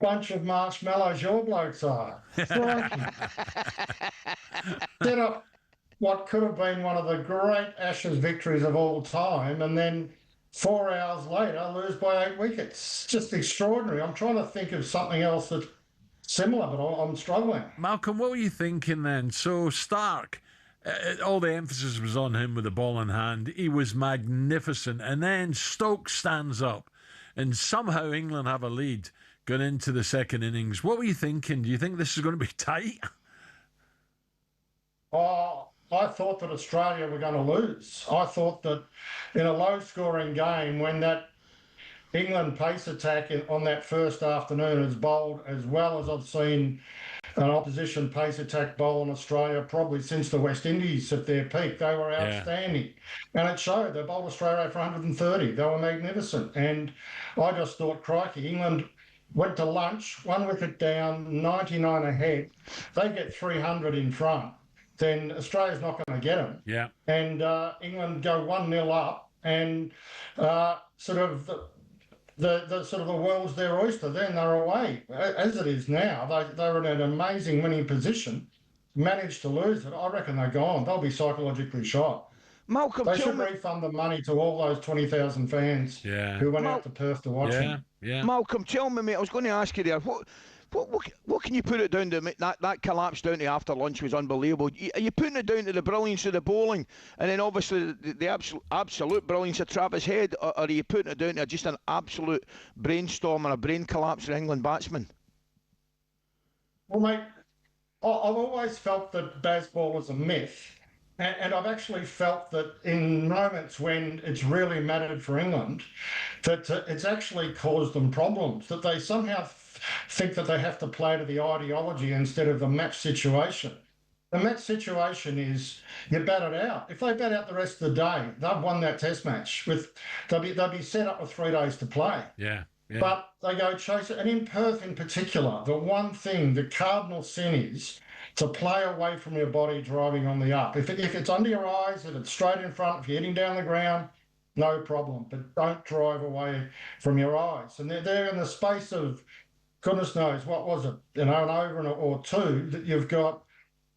bunch of marshmallows your blokes are. Crikey. Set up what could have been one of the great Ashes victories of all time, and then 4 hours later lose by 8 wickets. Just extraordinary. I'm trying to think of something else that's similar, but I'm struggling. Malcolm, what were you thinking then? So Stark, all the emphasis was on him with the ball in hand. He was magnificent. And then Stokes stands up and somehow England have a lead going into the second innings. What were you thinking? Do you think this is going to be tight? Oh, I thought that Australia were going to lose. I thought that in a low-scoring game, when that England pace attack on that first afternoon is bowled as well as I've seen an opposition pace attack bowl in Australia probably since the West Indies at their peak. They were outstanding. And it showed. They bowled Australia for 130. They were magnificent. And I just thought, crikey, England went to lunch, 1 wicket down, 99 ahead. They get 300 in front. Then Australia's not going to get them. Yeah. And England go 1-0 up, and sort of the world's their oyster. Then they're away. As it is now, they were in an amazing winning position, managed to lose it. I reckon they're gone. They'll be psychologically shot. Malcolm, they should refund the money to all those 20,000 fans who went out to Perth to watch him. Yeah. Malcolm, tell me, mate, I was going to ask you there, what can you put it down to? That collapse down to after lunch was unbelievable. Are you putting it down to the brilliance of the bowling and then obviously the absolute brilliance of Travis Head, or are you putting it down to just an absolute brainstorm and a brain collapse for England batsmen? Well, mate, I've always felt that BAZBALL is a myth. And I've actually felt that in moments when it's really mattered for England, that it's actually caused them problems, that they somehow think that they have to play to the ideology instead of the match situation. The match situation is you bat it out. If they bat out the rest of the day, they've won that test match. They'll be set up with 3 days to play. Yeah. But they go chase it. And in Perth in particular, the one thing, the cardinal sin is to play away from your body driving on the up. If it's under your eyes, if it's straight in front, if you're hitting down the ground, no problem. But don't drive away from your eyes. And they're in the space of goodness knows what was it, an over or two, that you've got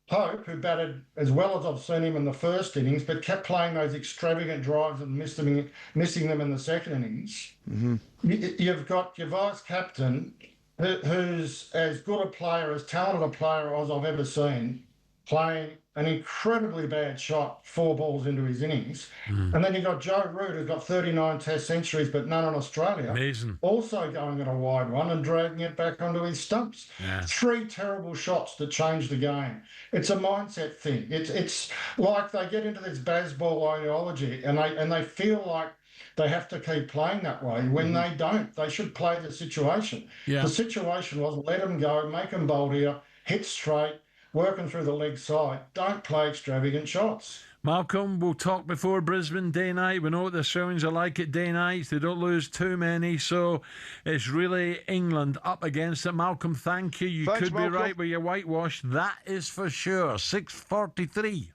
Pope, who batted as well as I've seen him in the first innings, but kept playing those extravagant drives and missing them in the second innings. Mm-hmm. You've got your vice-captain, who's as good a player, as talented a player as I've ever seen, playing an incredibly bad shot 4 balls into his innings. And then you've got Joe Root, who's got 39 Test centuries but none in Australia. Amazing. Also going at a wide one and dragging it back onto his stumps. Yeah. 3 terrible shots that changed the game. It's a mindset thing. It's like they get into this BAZBALL ideology and they feel like they have to keep playing that way when they don't. They should play the situation. Yeah. The situation was let them go, make them bold here, hit straight, working through the leg side. Don't play extravagant shots. Malcolm, we'll talk before Brisbane day night. We know what the Australians are like at day nights. They don't lose too many, so it's really England up against it. Malcolm, thank you. Thanks, could Malcolm. Be right with your whitewash. That is for sure. 6:43.